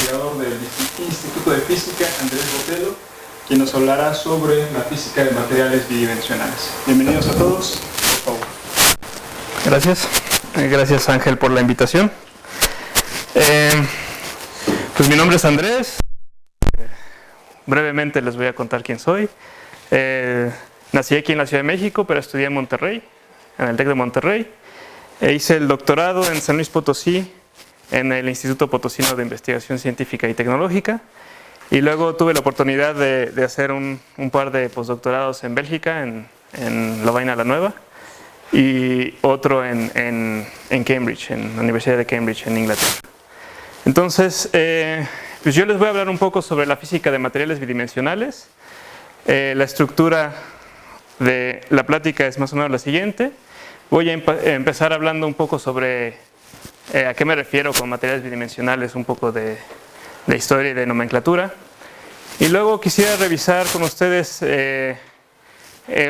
investigador del Instituto de Física, Andrés Botelho, quien nos hablará sobre la física de materiales bidimensionales. Bienvenidos a todos, por favor. Gracias. Gracias, Ángel, por la invitación. Pues mi nombre es Andrés. Brevemente les voy a contar quién soy. Nací aquí en la Ciudad de México, pero estudié en Monterrey, en el TEC de Monterrey. Hice el doctorado en San Luis Potosí, en el Instituto Potosino de Investigación Científica y Tecnológica. Y luego tuve la oportunidad de hacer un par de postdoctorados en Bélgica, en Lovaina la Nueva, y otro en Cambridge, en la Universidad de Cambridge, en Inglaterra. Entonces, pues yo les voy a hablar un poco sobre la física de materiales bidimensionales. La estructura de la plática es más o menos la siguiente. Voy a empezar hablando un poco sobre a qué me refiero con materiales bidimensionales, un poco de historia y de nomenclatura. Y luego quisiera revisar con ustedes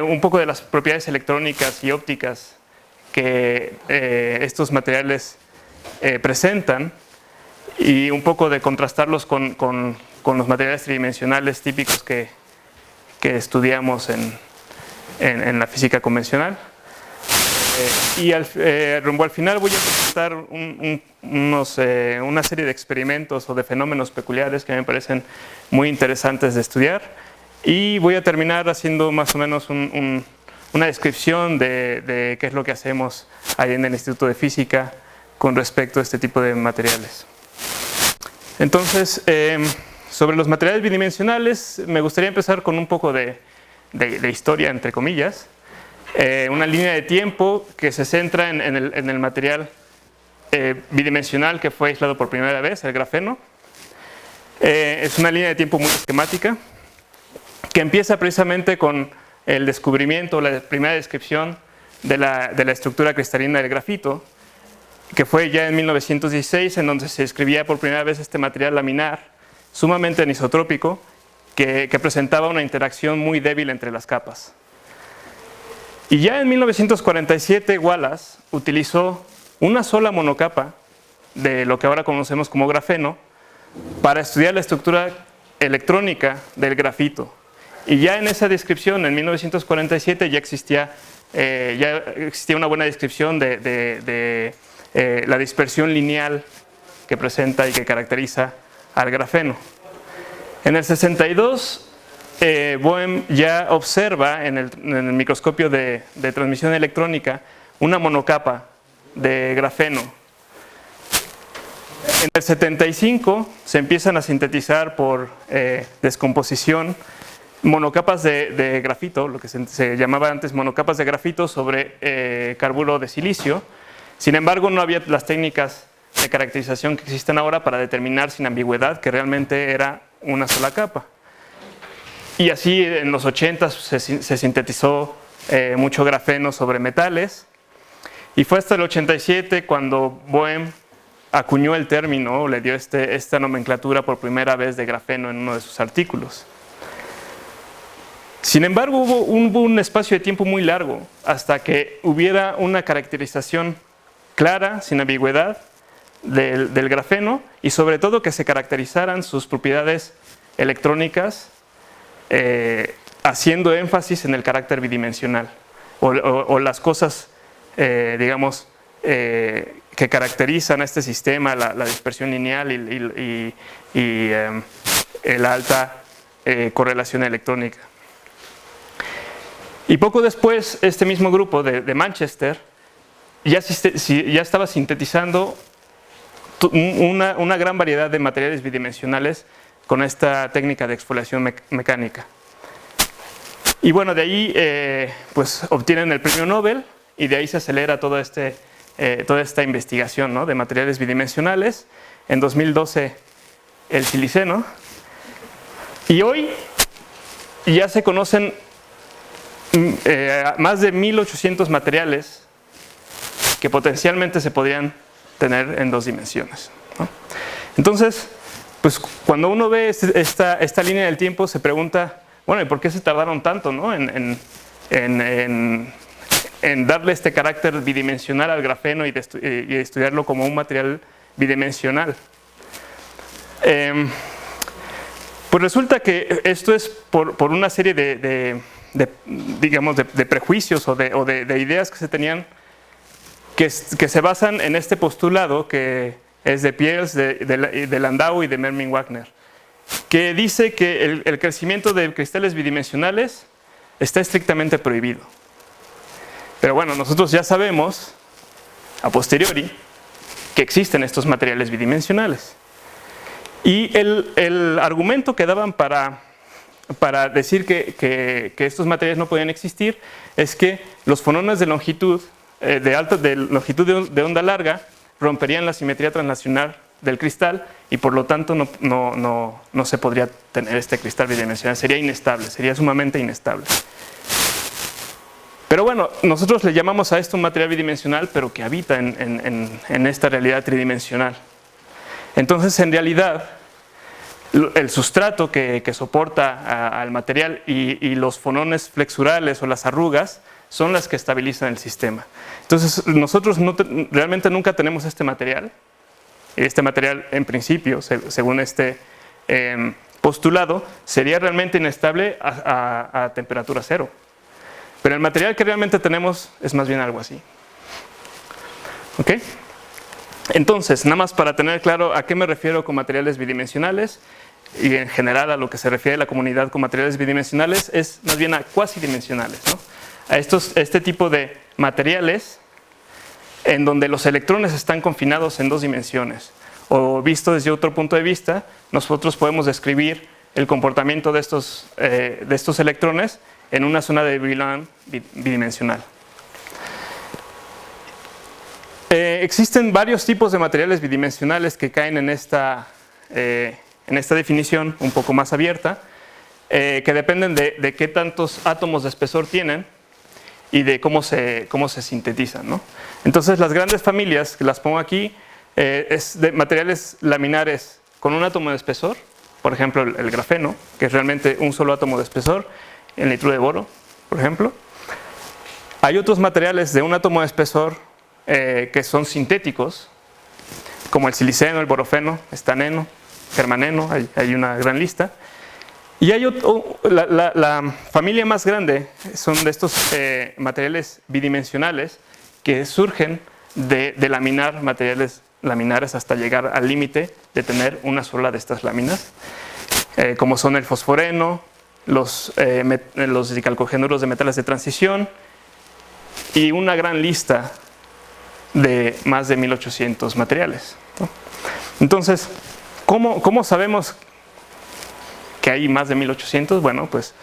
un poco de las propiedades electrónicas y ópticas que estos materiales presentan, y un poco de contrastarlos con los materiales tridimensionales típicos que estudiamos en la física convencional. Y rumbo al final voy a presentar una serie de experimentos o de fenómenos peculiares que me parecen muy interesantes de estudiar, y voy a terminar haciendo más o menos una descripción de qué es lo que hacemos ahí en el Instituto de Física con respecto a este tipo de materiales. Entonces, sobre los materiales bidimensionales, me gustaría empezar con un poco de historia, entre comillas. Una línea de tiempo que se centra en el material bidimensional que fue aislado por primera vez, el grafeno. Es una línea de tiempo muy esquemática que empieza precisamente con el descubrimiento, la primera descripción de la estructura cristalina del grafito, que fue ya en 1916, en donde se describía por primera vez este material laminar, sumamente anisotrópico, que presentaba una interacción muy débil entre las capas. Y ya en 1947 Wallace utilizó una sola monocapa de lo que ahora conocemos como grafeno para estudiar la estructura electrónica del grafito. Y ya en esa descripción, en 1947, ya existía una buena descripción de la dispersión lineal que presenta y que caracteriza al grafeno. En el 62, Bohm ya observa en el microscopio de transmisión electrónica una monocapa de grafeno. En el 75 se empiezan a sintetizar por descomposición monocapas de grafito, lo que se llamaba antes monocapas de grafito sobre carburo de silicio. Sin embargo, no había las técnicas de caracterización que existen ahora para determinar sin ambigüedad que realmente era una sola capa. Y así en los 80 se sintetizó mucho grafeno sobre metales, y fue hasta el 87 cuando Bohm acuñó el término, le dio esta nomenclatura por primera vez de grafeno en uno de sus artículos. Sin embargo, hubo un espacio de tiempo muy largo hasta que hubiera una caracterización clara, sin ambigüedad, del grafeno, y sobre todo que se caracterizaran sus propiedades electrónicas, haciendo énfasis en el carácter bidimensional o las cosas, digamos, que caracterizan a este sistema, la dispersión lineal y la alta correlación electrónica. Y poco después, este mismo grupo de Manchester ya estaba sintetizando una gran variedad de materiales bidimensionales con esta técnica de exfoliación mecánica. Y bueno, de ahí pues obtienen el premio Nobel, y de ahí se acelera toda esta investigación, ¿no?, de materiales bidimensionales. En 2012 el siliceno, y hoy ya se conocen más de 1800 materiales que potencialmente se podrían tener en dos dimensiones, ¿no? Entonces, pues cuando uno ve esta línea del tiempo, se pregunta, bueno, ¿y por qué se tardaron tanto, ¿no?, en darle este carácter bidimensional al grafeno y estudiarlo como un material bidimensional? Pues resulta que esto es por una serie digamos, de prejuicios o de ideas que se tenían que se basan en este postulado que es de Peierls, de Landau y de Mermin Wagner, que dice que el crecimiento de cristales bidimensionales está estrictamente prohibido. Pero bueno, nosotros ya sabemos, a posteriori, que existen estos materiales bidimensionales. Y el argumento que daban para decir que estos materiales no podían existir es que los fonones de longitud de onda larga romperían la simetría translacional del cristal y por lo tanto no se podría tener este cristal bidimensional, sería inestable, sería sumamente inestable. Pero bueno, nosotros le llamamos a esto un material bidimensional, pero que habita en esta realidad tridimensional. Entonces, en realidad, el sustrato que soporta al material y los fonones flexurales o las arrugas son las que estabilizan el sistema. Entonces, nosotros realmente nunca tenemos este material. Este material, en principio, según este postulado, sería realmente inestable a temperatura cero. Pero el material que realmente tenemos es más bien algo así. ¿Ok? Entonces, nada más para tener claro a qué me refiero con materiales bidimensionales y en general a lo que se refiere a la comunidad con materiales bidimensionales es más bien a cuasidimensionales, ¿no? A este tipo de materiales en donde los electrones están confinados en dos dimensiones. O visto desde otro punto de vista, nosotros podemos describir el comportamiento de estos electrones en una zona de Brillouin bidimensional. Existen varios tipos de materiales bidimensionales que caen en esta definición un poco más abierta, que dependen de qué tantos átomos de espesor tienen y de cómo se sintetizan, ¿no? Entonces, las grandes familias, que las pongo aquí, es de materiales laminares con un átomo de espesor, por ejemplo, el grafeno, que es realmente un solo átomo de espesor, el nitruro de boro, por ejemplo. Hay otros materiales de un átomo de espesor que son sintéticos, como el siliceno, el borofeno, estaneno, germaneno, hay una gran lista. Y hay la familia más grande son de estos materiales bidimensionales que surgen de laminar materiales laminares hasta llegar al límite de tener una sola de estas láminas, como son el fosforeno, los dicalcogenuros de metales de transición y una gran lista de más de 1800 materiales, ¿no? Entonces, ¿cómo sabemos que hay más de 1800? Bueno, pues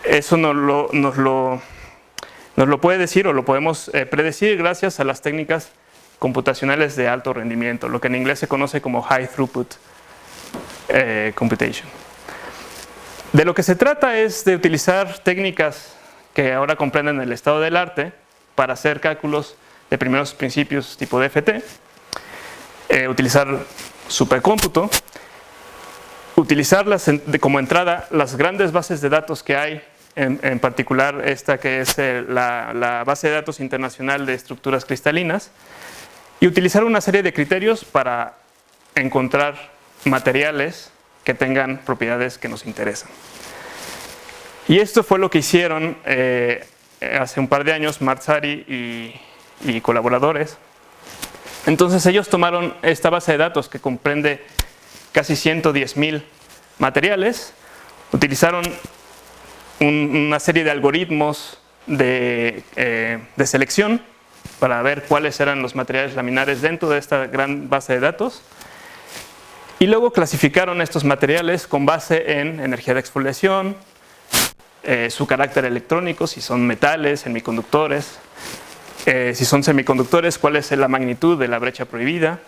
eso nos lo puede decir o lo podemos predecir gracias a las técnicas computacionales de alto rendimiento, lo que en inglés se conoce como High Throughput Computation. De lo que se trata es de utilizar técnicas que ahora comprenden el estado del arte para hacer cálculos de primeros principios tipo DFT, utilizar supercómputo, utilizarlas como entrada las grandes bases de datos que hay, en particular esta que es la base de datos internacional de estructuras cristalinas, y utilizar una serie de criterios para encontrar materiales que tengan propiedades que nos interesan. Y esto fue lo que hicieron hace un par de años Marzari y colaboradores. Entonces ellos tomaron esta base de datos que comprende casi 110.000 materiales, utilizaron una serie de algoritmos de selección para ver cuáles eran los materiales laminares dentro de esta gran base de datos, y luego clasificaron estos materiales con base en energía de exfoliación, su carácter electrónico, si son metales, semiconductores, si son semiconductores, cuál es la magnitud de la brecha prohibida,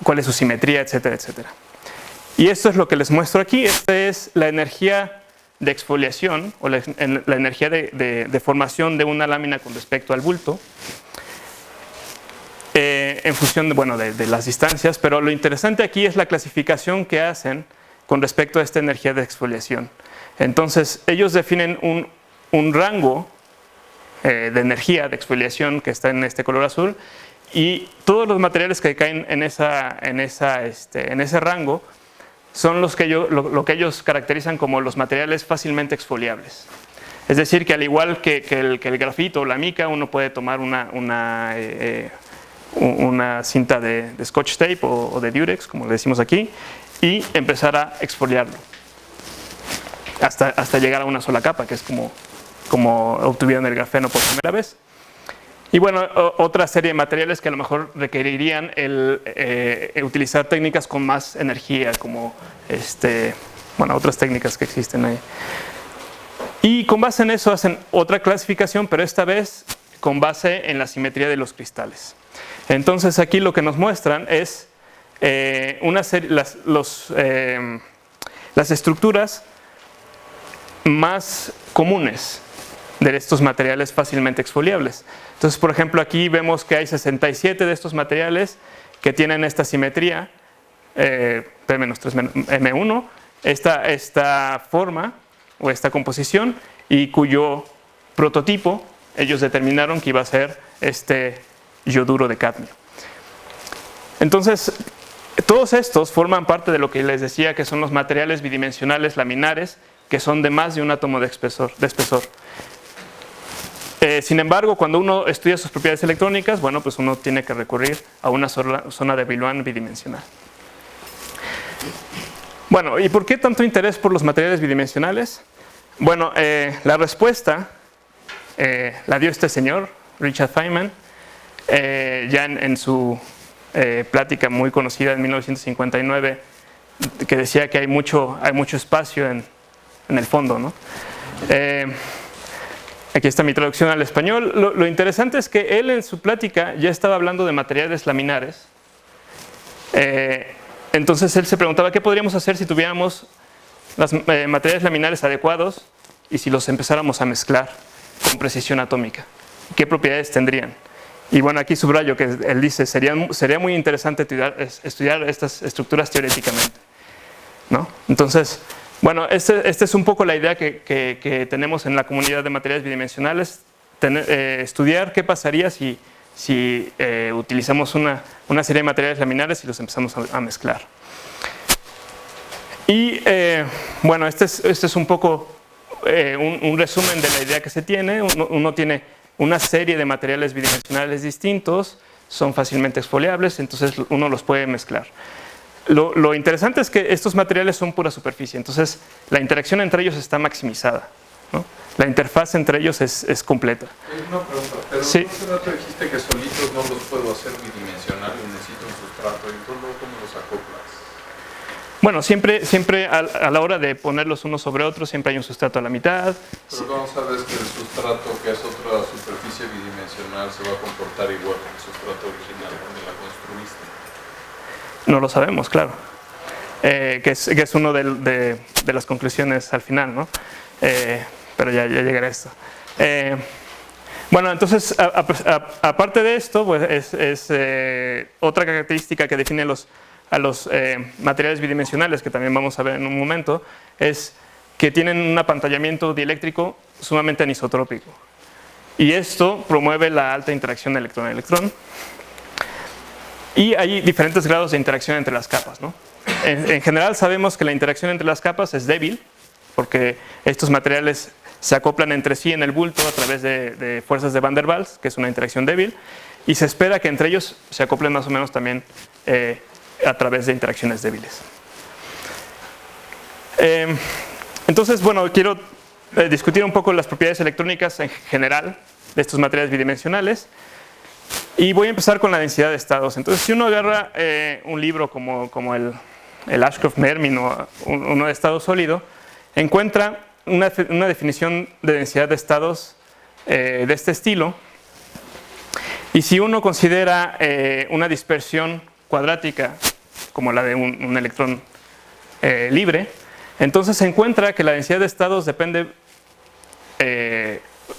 cuál es su simetría, etcétera, etcétera. Y esto es lo que les muestro aquí. Esta es la energía de exfoliación o la energía de formación de una lámina con respecto al bulto, en función de las distancias, pero lo interesante aquí es la clasificación que hacen con respecto a esta energía de exfoliación. Entonces ellos definen un rango de energía de exfoliación que está en este color azul, y todos los materiales que caen en ese rango son lo que ellos caracterizan como los materiales fácilmente exfoliables. Es decir, que al igual que el grafito o la mica, uno puede tomar una cinta de Scotch Tape o de Durex, como le decimos aquí, y empezar a exfoliarlo hasta llegar a una sola capa, que es como obtuvieron el grafeno por primera vez. Y bueno, otra serie de materiales que a lo mejor requerirían utilizar técnicas con más energía, como otras técnicas que existen ahí. Y con base en eso hacen otra clasificación, pero esta vez con base en la simetría de los cristales. Entonces aquí lo que nos muestran es las estructuras más comunes de estos materiales fácilmente exfoliables. Entonces, por ejemplo, aquí vemos que hay 67 de estos materiales que tienen esta simetría, P-3M1, esta forma o esta composición, y cuyo prototipo ellos determinaron que iba a ser este yoduro de cadmio. Entonces, todos estos forman parte de lo que les decía que son los materiales bidimensionales laminares, que son de más de un átomo de espesor. Sin embargo, cuando uno estudia sus propiedades electrónicas, bueno, pues uno tiene que recurrir a una zona de Brillouin bidimensional. Bueno, ¿y por qué tanto interés por los materiales bidimensionales? Bueno, la respuesta la dio este señor, Richard Feynman, ya en su plática muy conocida en 1959, que decía que hay mucho espacio en el fondo, ¿no? Aquí está mi traducción al español. Lo interesante es que él en su plática ya estaba hablando de materiales laminares. Entonces él se preguntaba qué podríamos hacer si tuviéramos los materiales laminares adecuados y si los empezáramos a mezclar con precisión atómica. ¿Qué propiedades tendrían? Y bueno, aquí subrayo que él dice, sería muy interesante estudiar estas estructuras teóricamente, ¿no? Entonces, bueno, esta es un poco la idea que tenemos en la comunidad de materiales bidimensionales, estudiar qué pasaría si utilizamos una serie de materiales laminares y los empezamos a mezclar. Y bueno, este es un poco un resumen de la idea que se tiene. Uno tiene una serie de materiales bidimensionales distintos, son fácilmente exfoliables, entonces uno los puede mezclar. Lo interesante es que estos materiales son pura superficie, entonces la interacción entre ellos está maximizada, ¿no? La interfaz entre ellos es completa. Una pregunta, pero sí. ¿no dijiste que solitos no los puedo hacer bidimensionales, necesito un sustrato? ¿Entonces cómo los acoplas? Bueno, siempre a la hora de ponerlos unos sobre otros, siempre hay un sustrato a la mitad. Pero ¿cómo sabes que el sustrato, que es otra superficie bidimensional, se va a comportar igual que el sustrato original donde la construiste? No lo sabemos, claro. Que es uno de las conclusiones al final, ¿no? Pero ya llegaré a esto. Bueno, entonces, aparte de esto, pues es otra característica que define a los materiales bidimensionales, que también vamos a ver en un momento, es que tienen un apantallamiento dieléctrico sumamente anisotrópico. Y esto promueve la alta interacción electrón-electrón. Y hay diferentes grados de interacción entre las capas, ¿no? En general sabemos que la interacción entre las capas es débil, porque estos materiales se acoplan entre sí en el bulto a través de fuerzas de Van der Waals, que es una interacción débil, y se espera que entre ellos se acoplen más o menos también a través de interacciones débiles. Entonces, bueno, quiero discutir un poco las propiedades electrónicas en general de estos materiales bidimensionales. Y voy a empezar con la densidad de estados. Entonces, si uno agarra un libro como el Ashcroft-Mermin o uno de estado sólido, encuentra una definición de densidad de estados de este estilo. Y si uno considera una dispersión cuadrática como la de un electrón libre, entonces se encuentra que la densidad de estados depende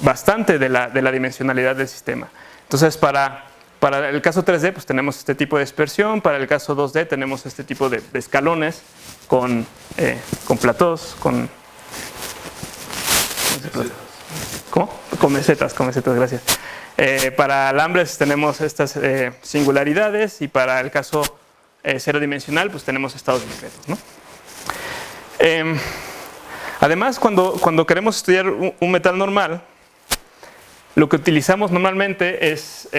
bastante de la dimensionalidad del sistema. Entonces, para el caso 3D, pues tenemos este tipo de dispersión. Para el caso 2D tenemos este tipo de escalones con platós, ¿cómo? Con mesetas, gracias. Para alambres tenemos estas singularidades y para el caso cero dimensional pues tenemos estados discretos, ¿no? Además, cuando queremos estudiar un metal normal, lo que utilizamos normalmente es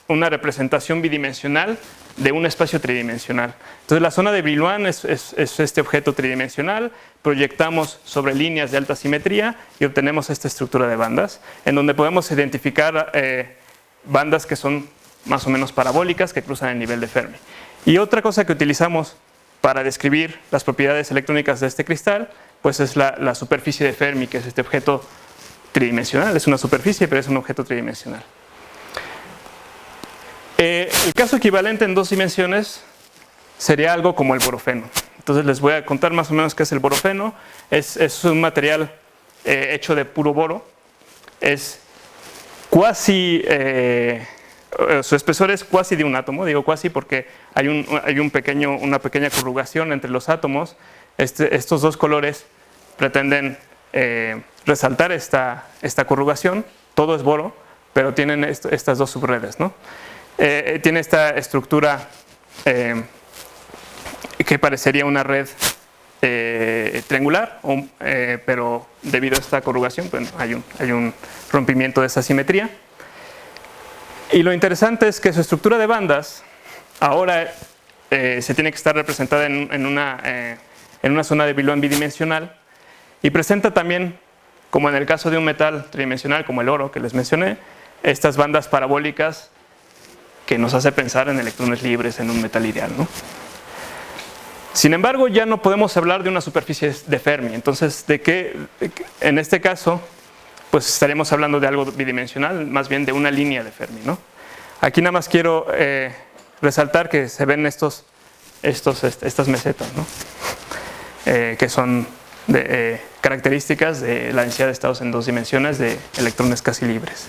una representación bidimensional de un espacio tridimensional. Entonces la zona de Brillouin es este objeto tridimensional, proyectamos sobre líneas de alta simetría y obtenemos esta estructura de bandas, en donde podemos identificar bandas que son más o menos parabólicas, que cruzan el nivel de Fermi. Y otra cosa que utilizamos para describir las propiedades electrónicas de este cristal, pues es la superficie de Fermi, que es este objeto tridimensional. Es una superficie, pero es un objeto tridimensional. El caso equivalente en 2 dimensiones sería algo como el borofeno. Entonces les voy a contar más o menos qué es el borofeno. Es un material hecho de puro boro. Es cuasi, su espesor es cuasi de un átomo. Digo cuasi porque hay una pequeña corrugación entre los átomos. Estos dos colores pretenden resaltar esta corrugación. Todo es boro, pero tienen estas dos subredes, ¿no? Tiene esta estructura que parecería una red triangular, pero debido a esta corrugación pues, hay un rompimiento de esa simetría. Y lo interesante es que su estructura de bandas ahora se tiene que estar representada en una zona de Brillouin bidimensional y presenta también, como en el caso de un metal tridimensional como el oro que les mencioné, estas bandas parabólicas que nos hace pensar en electrones libres en un metal ideal, ¿no? Sin embargo, ya no podemos hablar de una superficie de Fermi. Entonces, en este caso, pues estaríamos hablando de algo bidimensional, más bien de una línea de Fermi, ¿no? Aquí nada más quiero resaltar que se ven estas mesetas, ¿no? Que son características de la densidad de estados en 2 dimensiones de electrones casi libres.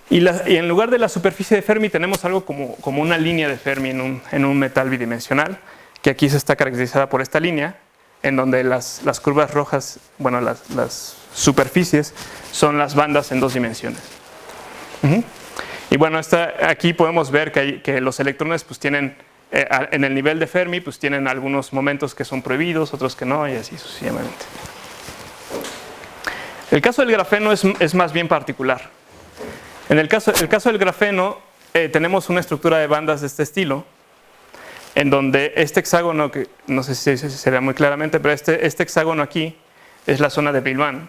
Y en lugar de la superficie de Fermi tenemos algo como una línea de Fermi en un metal bidimensional, que aquí se está caracterizada por esta línea, en donde las curvas rojas, bueno, las superficies son las bandas en 2 dimensiones. Y bueno, aquí podemos ver que los electrones pues tienen, en el nivel de Fermi, pues tienen algunos momentos que son prohibidos, otros que no, y así sucesivamente. El caso del grafeno es más bien particular. En el caso del grafeno tenemos una estructura de bandas de este estilo, en donde este hexágono, que no sé si se ve muy claramente, pero este hexágono aquí es la zona de Brillouin,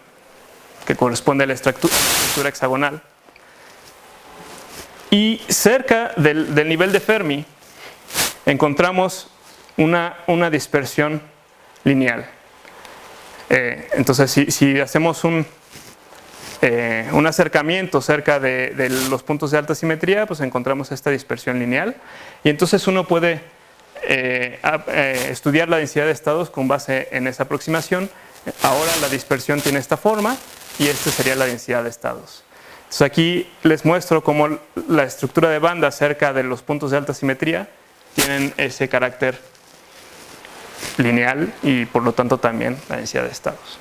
que corresponde a la estructura hexagonal. Y cerca del nivel de Fermi encontramos una dispersión lineal. Entonces, si hacemos un acercamiento cerca de los puntos de alta simetría, pues encontramos esta dispersión lineal. Y entonces uno puede estudiar la densidad de estados con base en esa aproximación. Ahora la dispersión tiene esta forma y esta sería la densidad de estados. Entonces aquí les muestro cómo la estructura de banda cerca de los puntos de alta simetría tienen ese carácter lineal y por lo tanto también la densidad de estados.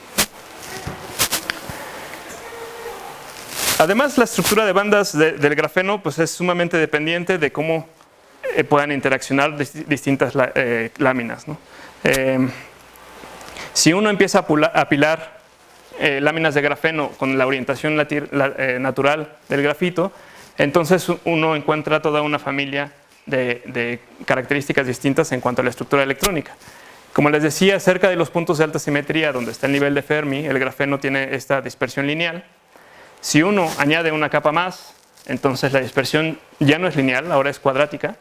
Además, la estructura de bandas del grafeno pues, es sumamente dependiente de cómo puedan interaccionar distintas láminas, ¿no? Si uno empieza a apilar láminas de grafeno con la orientación natural del grafito, entonces uno encuentra toda una familia de características distintas en cuanto a la estructura electrónica. Como les decía, cerca de los puntos de alta simetría, donde está el nivel de Fermi, el grafeno tiene esta dispersión lineal. Si uno añade una capa más, entonces la dispersión ya no es lineal, ahora es cuadrática.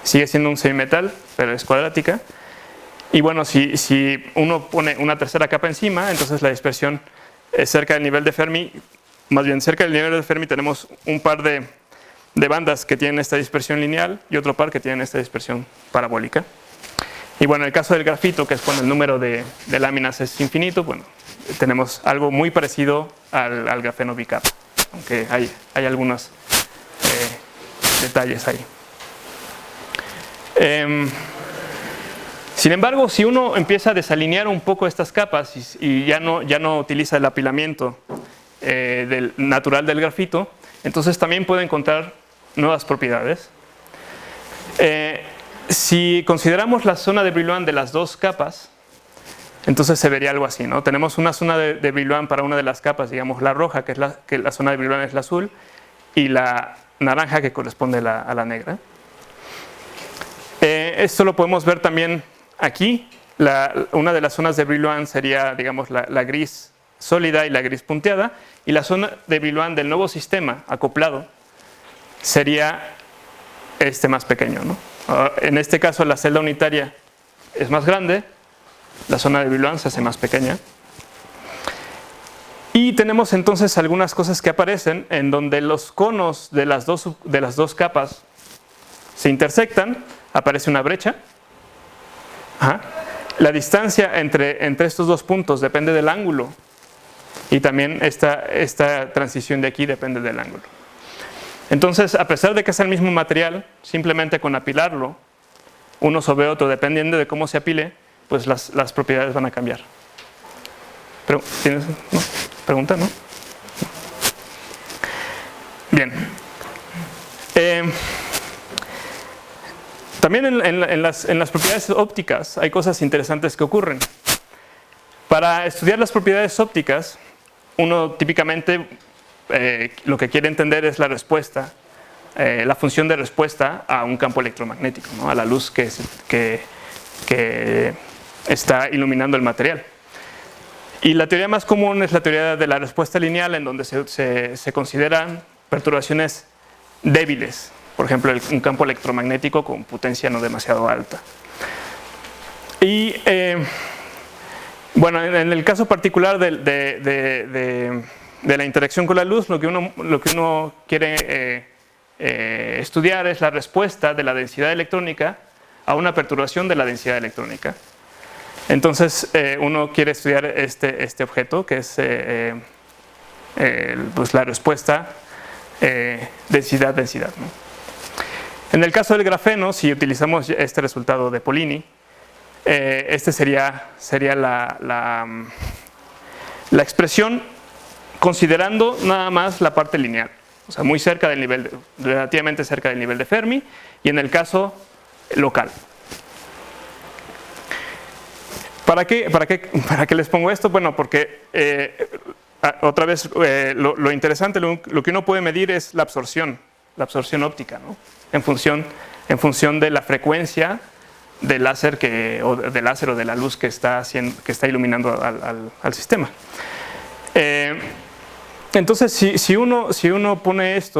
Sigue siendo un semimetal, pero es cuadrática. Y bueno, si uno pone una tercera capa encima, entonces la dispersión es cerca del nivel de Fermi. Más bien, cerca del nivel de Fermi tenemos un par de bandas que tienen esta dispersión lineal y otro par que tienen esta dispersión parabólica. Y bueno, en el caso del grafito, que es cuando el número de láminas es infinito, bueno, tenemos algo muy parecido al grafeno bicapa, aunque hay algunos detalles ahí. Sin embargo, si uno empieza a desalinear un poco estas capas y ya no utiliza el apilamiento natural del grafito, entonces también puede encontrar nuevas propiedades. Si consideramos la zona de Brillouin de las dos capas, entonces se vería algo así, ¿no? Tenemos una zona de Brillouin para una de las capas, digamos la roja, que la zona de Brillouin es la azul, y la naranja que corresponde a la negra. Esto lo podemos ver también aquí. Una de las zonas de Brillouin sería, digamos, la gris sólida y la gris punteada, y la zona de Brillouin del nuevo sistema acoplado sería este más pequeño, ¿no? En este caso la celda unitaria es más grande, la zona de Brillouin se hace más pequeña. Y tenemos entonces algunas cosas que aparecen en donde los conos de las dos capas se intersectan, aparece una brecha. Ajá. La distancia entre estos dos puntos depende del ángulo, y también esta transición de aquí depende del ángulo. Entonces, a pesar de que es el mismo material, simplemente con apilarlo uno sobre otro, dependiendo de cómo se apile, pues las propiedades van a cambiar. ¿Tienes pregunta, no? Bien. También en las propiedades ópticas hay cosas interesantes que ocurren. Para estudiar las propiedades ópticas, uno típicamente lo que quiere entender es la respuesta, la función de respuesta a un campo electromagnético, ¿no? A la luz que está iluminando el material. Y la teoría más común es la teoría de la respuesta lineal, en donde se consideran perturbaciones débiles, por ejemplo un campo electromagnético con potencia no demasiado alta. Y bueno, en el caso particular de la interacción con la luz, lo que uno quiere estudiar es la respuesta de la densidad electrónica a una perturbación de la densidad electrónica. Entonces uno quiere estudiar este objeto, que es pues la respuesta densidad-densidad, ¿no? En el caso del grafeno, si utilizamos este resultado de Pollini, este sería la expresión considerando nada más la parte lineal, o sea, muy cerca del nivel, relativamente cerca del nivel de Fermi, y en el caso local. ¿Para qué les pongo esto? Bueno, porque otra vez lo interesante, lo que uno puede medir es la absorción óptica, ¿no? En función de la frecuencia del láser o de la luz que está iluminando al sistema. Entonces, si uno pone este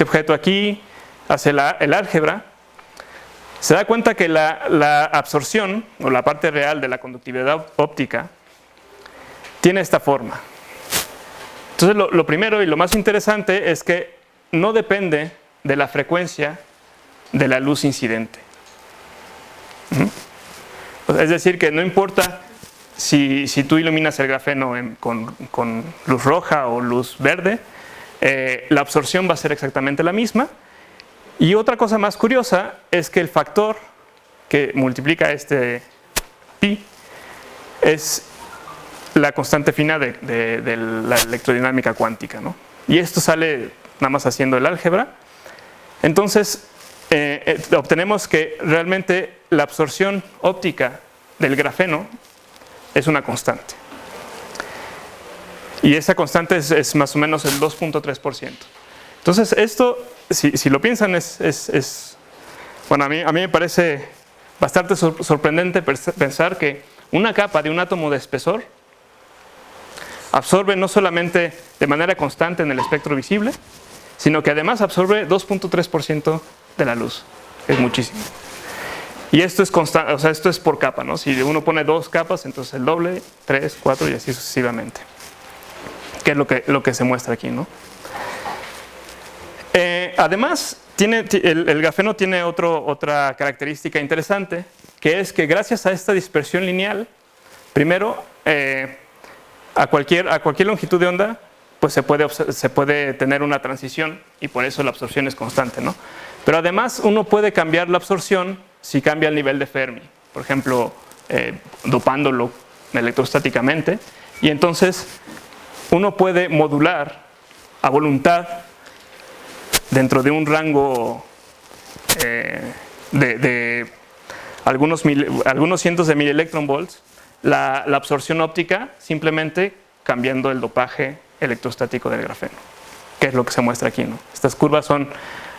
objeto aquí, hace el álgebra, se da cuenta que la absorción, o la parte real de la conductividad óptica, tiene esta forma. Entonces, lo primero y lo más interesante es que no depende de la frecuencia de la luz incidente. Es decir, que no importa si tú iluminas el grafeno con luz roja o luz verde, la absorción va a ser exactamente la misma. Y otra cosa más curiosa es que el factor que multiplica este pi es la constante fina de la electrodinámica cuántica, ¿no? Y esto sale nada más haciendo el álgebra. Entonces obtenemos que realmente la absorción óptica del grafeno es una constante. Y esa constante es más o menos el 2.3%. Entonces esto, si lo piensan, bueno, a mí me parece bastante sorprendente pensar que una capa de un átomo de espesor absorbe no solamente de manera constante en el espectro visible, sino que además absorbe 2.3% de la luz. Es muchísimo. Y esto es constante, o sea, esto es por capa, ¿no? Si uno pone 2 capas, entonces el doble, 3, 4 y así sucesivamente. Que es lo que se muestra aquí, ¿no? Además, el grafeno tiene otra característica interesante, que es que gracias a esta dispersión lineal, primero, a cualquier longitud de onda, pues se puede tener una transición, y por eso la absorción es constante, ¿no? Pero además uno puede cambiar la absorción si cambia el nivel de Fermi, por ejemplo, dopándolo electrostáticamente, y entonces uno puede modular a voluntad dentro de un rango de algunos cientos de milielectronvolts la absorción óptica, simplemente cambiando el dopaje electrostático del grafeno, que es lo que se muestra aquí, ¿no? Estas curvas son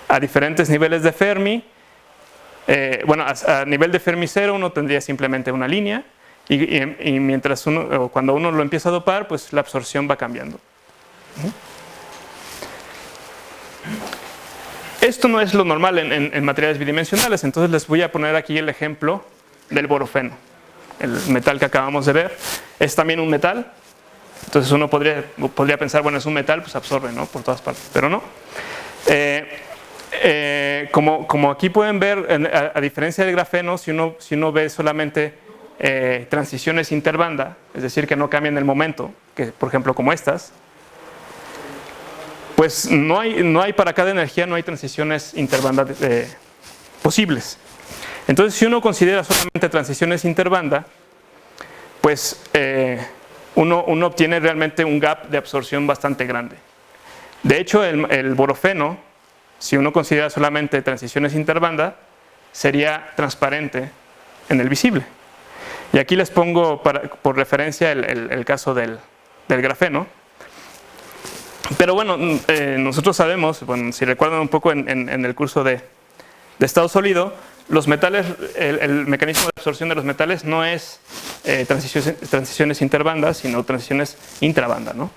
a diferentes niveles de Fermi. Bueno, a nivel de Fermi 0 uno tendría simplemente una línea y mientras cuando uno lo empieza a dopar, pues la absorción va cambiando. Esto no es lo normal en materiales bidimensionales, entonces les voy a poner aquí el ejemplo del borofeno. El metal que acabamos de ver es también un metal, entonces uno podría pensar, bueno, es un metal, pues absorbe, ¿no?, por todas partes, pero no. Como aquí pueden ver, a diferencia del grafeno, si uno ve solamente transiciones interbanda, es decir, que no cambian el momento, que por ejemplo como estas, pues no hay para cada energía, no hay transiciones interbanda posibles. Entonces, si uno considera solamente transiciones interbanda, pues uno obtiene realmente un gap de absorción bastante grande. De hecho, el borofeno, si uno considera solamente transiciones interbanda, sería transparente en el visible. Y aquí les pongo por referencia el caso del grafeno. Pero bueno, nosotros sabemos, bueno, si recuerdan un poco en el curso de estado sólido, los metales, el mecanismo de absorción de los metales no es transiciones interbanda, sino transiciones intrabanda, ¿no?,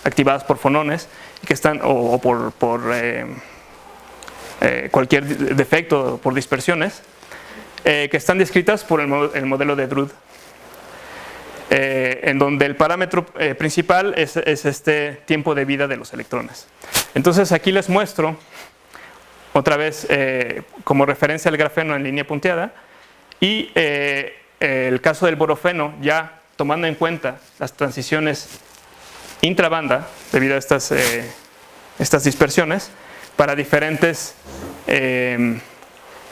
activadas por fonones que están, o por cualquier defecto, por dispersiones, que están descritas por el modelo de Drude, en donde el parámetro principal es este tiempo de vida de los electrones. Entonces aquí les muestro otra vez como referencia el grafeno en línea punteada y el caso del borofeno, ya tomando en cuenta las transiciones intrabanda debido a estas dispersiones para diferentes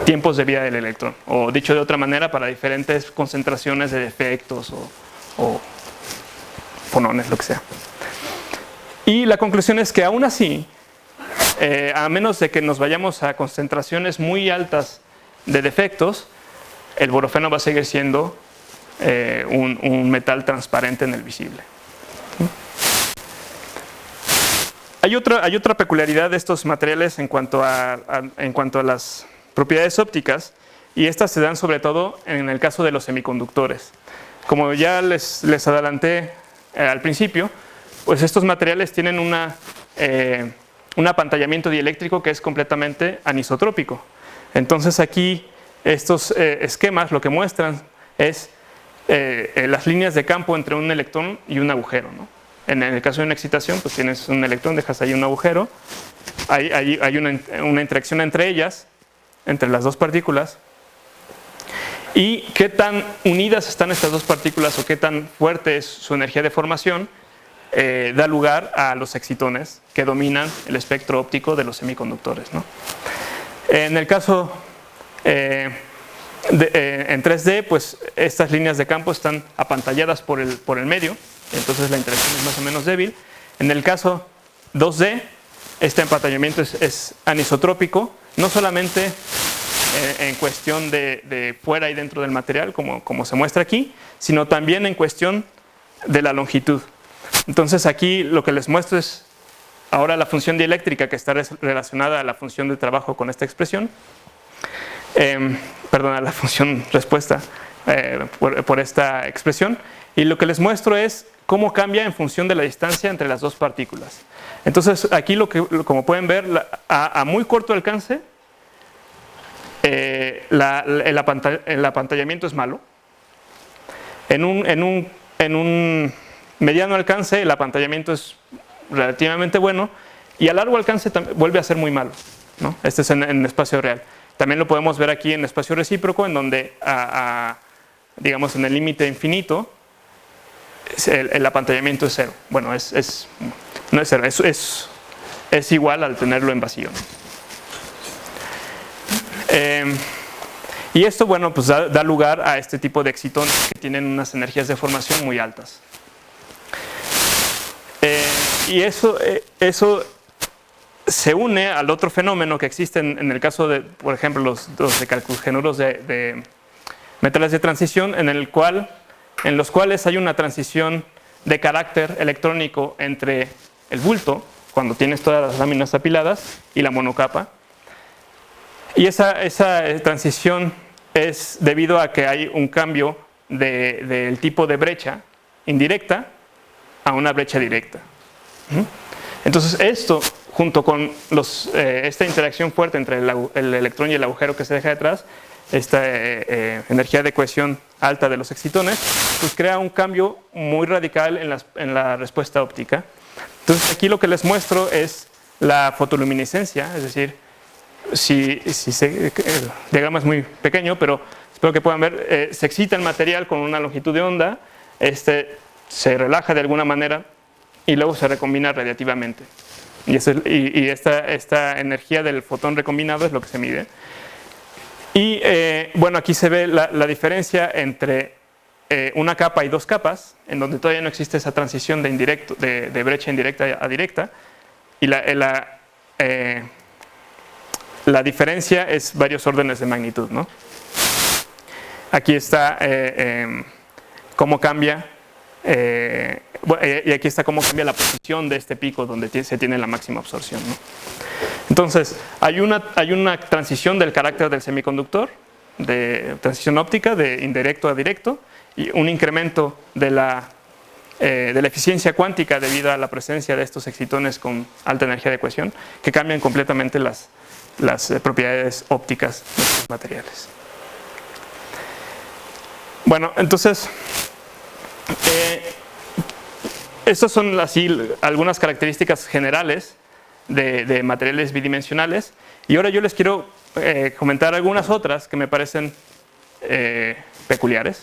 tiempos de vida del electrón, o dicho de otra manera, para diferentes concentraciones de defectos o fonones, lo que sea. Y la conclusión es que aún así, a menos de que nos vayamos a concentraciones muy altas de defectos, el borofeno va a seguir siendo un metal transparente en el visible. Hay otra peculiaridad de estos materiales en cuanto a las propiedades ópticas, y estas se dan sobre todo en el caso de los semiconductores. Como ya les adelanté al principio, pues estos materiales tienen un apantallamiento dieléctrico que es completamente anisotrópico. Entonces aquí estos esquemas lo que muestran es las líneas de campo entre un electrón y un agujero, ¿no? En el caso de una excitación, pues tienes un electrón, dejas ahí un agujero, hay una interacción entre ellas, entre las dos partículas, y qué tan unidas están estas dos partículas o qué tan fuerte es su energía de formación da lugar a los excitones que dominan el espectro óptico de los semiconductores, ¿no? En el caso en 3D, pues estas líneas de campo están apantalladas por el medio, entonces la interacción es más o menos débil. En el caso 2D, este apantallamiento es anisotrópico, no solamente en cuestión de fuera y dentro del material, como se muestra aquí, sino también en cuestión de la longitud. Entonces aquí lo que les muestro es ahora la función dieléctrica que está relacionada a la función de trabajo con esta expresión, perdón, a la función respuesta por esta expresión, y lo que les muestro es cómo cambia en función de la distancia entre las dos partículas. Entonces aquí como pueden ver, a muy corto alcance el apantallamiento es malo. En un mediano alcance el apantallamiento es relativamente bueno, y a largo alcance vuelve a ser muy malo, ¿no? Este es en espacio real. También lo podemos ver aquí en espacio recíproco, en donde digamos en el límite infinito el apantallamiento es cero. Bueno, no es cero, es igual al tenerlo en vacío, ¿no? Y esto, bueno, pues da lugar a este tipo de excitones que tienen unas energías de formación muy altas. Y eso se une al otro fenómeno que existe en el caso de, por ejemplo, los decalcogenuros de metales de transición, en los cuales hay una transición de carácter electrónico entre el bulto, cuando tienes todas las láminas apiladas, y la monocapa. Y esa transición es debido a que hay un cambio del tipo de brecha indirecta a una brecha directa. Entonces esto, junto con esta interacción fuerte entre el electrón y el agujero que se deja detrás, esta energía de cohesión alta de los excitones, pues crea un cambio muy radical en la respuesta óptica. Entonces aquí lo que les muestro es la fotoluminiscencia, es decir, el diagrama es muy pequeño, pero espero que puedan ver, se excita el material con una longitud de onda, se relaja de alguna manera y luego se recombina radiativamente. Y esta energía del fotón recombinado es lo que se mide. Y bueno, aquí se ve la diferencia entre una capa y dos capas, en donde todavía no existe esa transición de brecha indirecta a directa, y la diferencia es varios órdenes de magnitud, ¿no? Aquí está cómo cambia, y aquí está cómo cambia la posición de este pico donde se tiene la máxima absorción, ¿no? Entonces, hay una transición del carácter del semiconductor, de transición óptica, de indirecto a directo, y un incremento de la eficiencia cuántica debido a la presencia de estos excitones con alta energía de cohesión, que cambian completamente las propiedades ópticas de estos materiales. Bueno, entonces, estas son algunas características generales de materiales bidimensionales, y ahora yo les quiero comentar algunas otras que me parecen peculiares.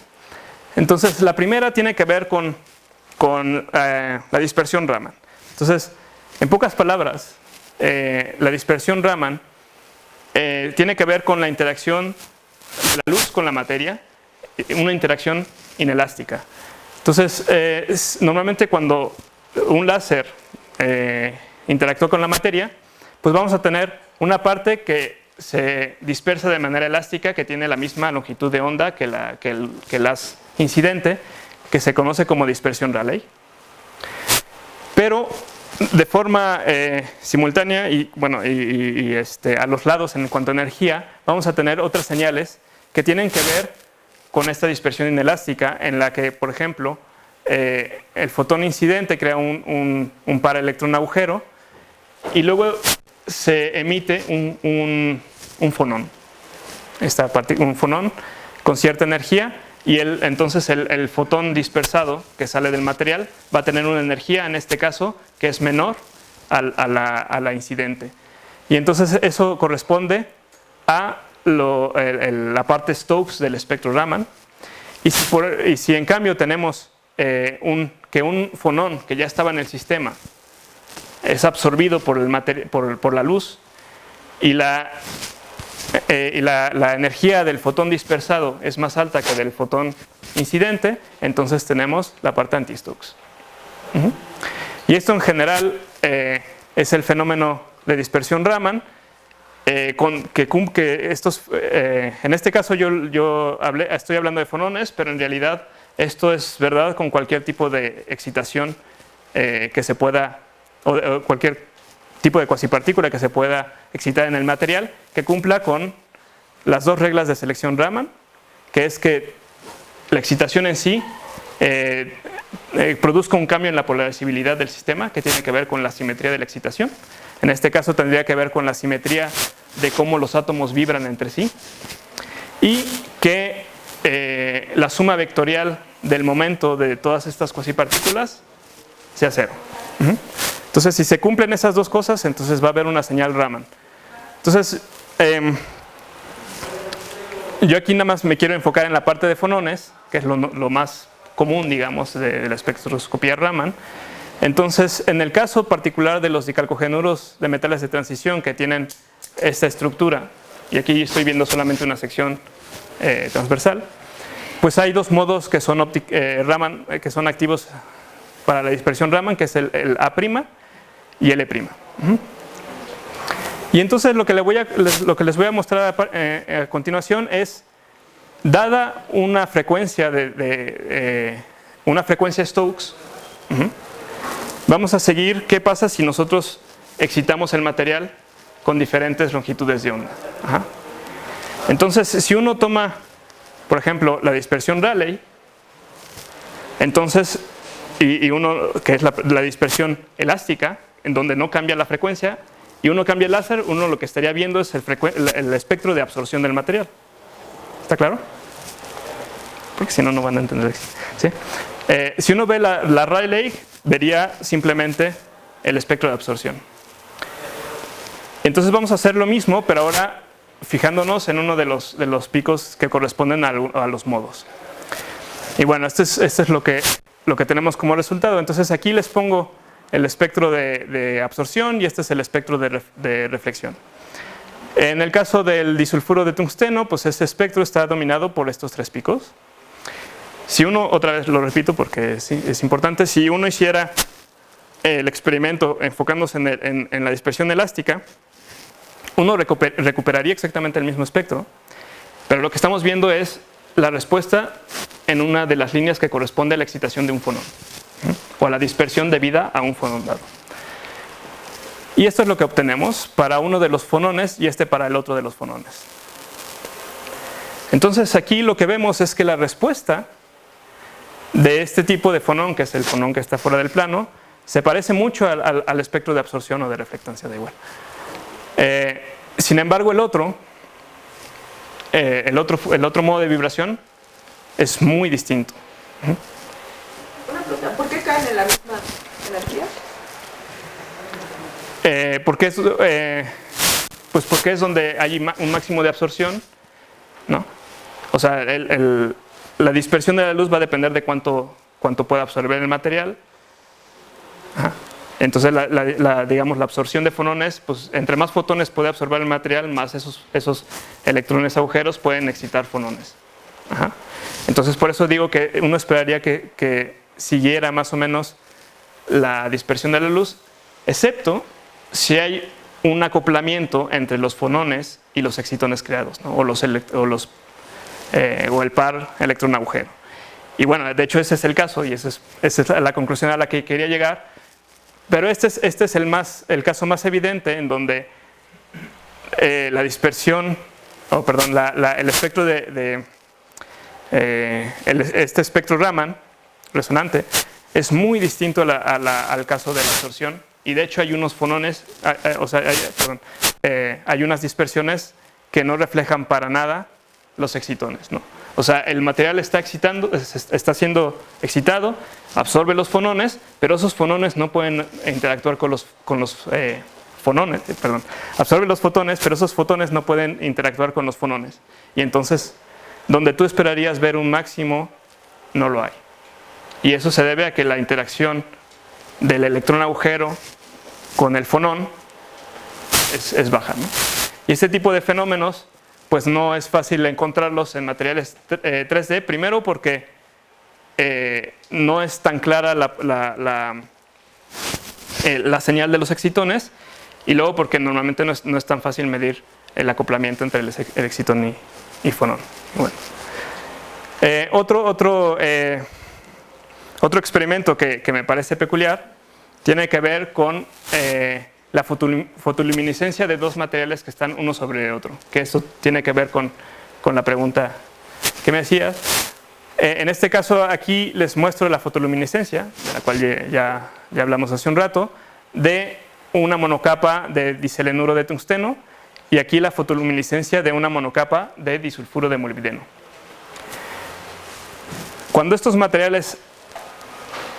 Entonces, la primera tiene que ver con la dispersión Raman. Entonces, en pocas palabras, la dispersión Raman tiene que ver con la interacción de la luz con la materia, una interacción inelástica. Entonces, normalmente cuando un láser interactúa con la materia, pues vamos a tener una parte que se dispersa de manera elástica, que tiene la misma longitud de onda que el haz incidente, que se conoce como dispersión Rayleigh. Pero de forma simultánea y a los lados en cuanto a energía, vamos a tener otras señales que tienen que ver con esta dispersión inelástica, en la que, por ejemplo, el fotón incidente crea un par electrón agujero y luego se emite un fonón. Un fonón con cierta energía, y entonces el fotón dispersado que sale del material va a tener una energía, en este caso, que es menor a la incidente. Y entonces eso corresponde a la parte Stokes del espectro Raman. Y si en cambio tenemos que un fonón que ya estaba en el sistema es absorbido por la luz, y la energía del fotón dispersado es más alta que del fotón incidente, entonces tenemos la parte anti-Stokes. Y esto en general es el fenómeno de dispersión Raman, en este caso yo estoy hablando de fonones, pero en realidad esto es verdad con cualquier tipo de excitación que se pueda, o cualquier tipo de cuasipartícula que se pueda excitar en el material, que cumpla con las dos reglas de selección Raman, que es que la excitación en sí produzca un cambio en la polarizabilidad del sistema, que tiene que ver con la simetría de la excitación. En este caso tendría que ver con la simetría de cómo los átomos vibran entre sí, y que la suma vectorial del momento de todas estas cuasipartículas sea cero. Entonces, si se cumplen esas dos cosas, entonces va a haber una señal Raman. Entonces, yo aquí nada más me quiero enfocar en la parte de fonones, que es lo más común, digamos, de la espectroscopía Raman. Entonces, en el caso particular de los dicalcogenuros de metales de transición que tienen esta estructura, y aquí estoy viendo solamente una sección transversal, pues hay dos modos que son Raman, que son activos para la dispersión Raman, que es el A' y el E'. Y entonces lo que les voy a mostrar a continuación es, dada una frecuencia una frecuencia Stokes, vamos a seguir qué pasa si nosotros excitamos el material con diferentes longitudes de onda. Entonces, si uno toma, por ejemplo, la dispersión Rayleigh, entonces, y uno, que es la dispersión elástica, en donde no cambia la frecuencia, y uno cambia el láser, uno lo que estaría viendo es el espectro de absorción del material. ¿Está claro? Porque si no, no van a entender. ¿Sí? Si uno ve la Rayleigh, vería simplemente el espectro de absorción. Entonces vamos a hacer lo mismo, pero ahora fijándonos en uno de los picos que corresponden a los modos. Y bueno, este es lo que tenemos como resultado. Entonces aquí les pongo el espectro de absorción y este es el espectro de reflexión. En el caso del disulfuro de tungsteno, pues este espectro está dominado por estos 3 picos. Si uno, otra vez lo repito porque sí, es importante, si uno hiciera el experimento enfocándose en la dispersión elástica, uno recuperaría exactamente el mismo espectro, pero lo que estamos viendo es la respuesta en una de las líneas que corresponde a la excitación de un fonón, o a la dispersión debida a un fonón dado. Y esto es lo que obtenemos para uno de los fonones y este para el otro de los fonones. Entonces aquí lo que vemos es que la respuesta de este tipo de fonón, que es el fonón que está fuera del plano, se parece mucho al espectro de absorción o de reflectancia, da igual. Sin embargo, el otro modo de vibración es muy distinto. Una pregunta, ¿por qué caen en la misma energía? Porque es donde hay un máximo de absorción, ¿no? O sea, la dispersión de la luz va a depender de cuánto pueda absorber el material. Entonces, digamos, la absorción de fonones, pues entre más fotones puede absorber el material, más esos electrones agujeros pueden excitar fonones. Entonces, por eso digo que uno esperaría que siguiera más o menos la dispersión de la luz, excepto si hay un acoplamiento entre los fonones y los excitones creados, ¿no? o el par electrón-agujero. Y bueno, de hecho ese es el caso y esa es la conclusión a la que quería llegar. Pero este es el caso más evidente en donde la dispersión, el espectro este espectro Raman resonante es muy distinto al caso de la absorción, y de hecho hay unos fonones, hay unas dispersiones que no reflejan para nada los excitones, ¿no? O sea, el material está siendo excitado, absorbe los fonones, pero esos fonones no pueden interactuar con los fonones, absorbe los fotones, pero esos fotones no pueden interactuar con los fonones. Y entonces, donde tú esperarías ver un máximo, no lo hay. Y eso se debe a que la interacción del electrón agujero con el fonón es baja, ¿no? Y este tipo de fenómenos pues no es fácil encontrarlos en materiales 3D, primero porque no es tan clara la señal de los excitones, y luego porque normalmente no es tan fácil medir el acoplamiento entre el excitón y fonón. Bueno. Otro experimento que me parece peculiar tiene que ver con la fotoluminiscencia de 2 materiales que están uno sobre el otro, que eso tiene que ver con la pregunta que me hacías. En este caso aquí les muestro la fotoluminiscencia, de la cual ya hablamos hace un rato, de una monocapa de diselenuro de tungsteno, y aquí la fotoluminiscencia de una monocapa de disulfuro de molibdeno. Cuando estos materiales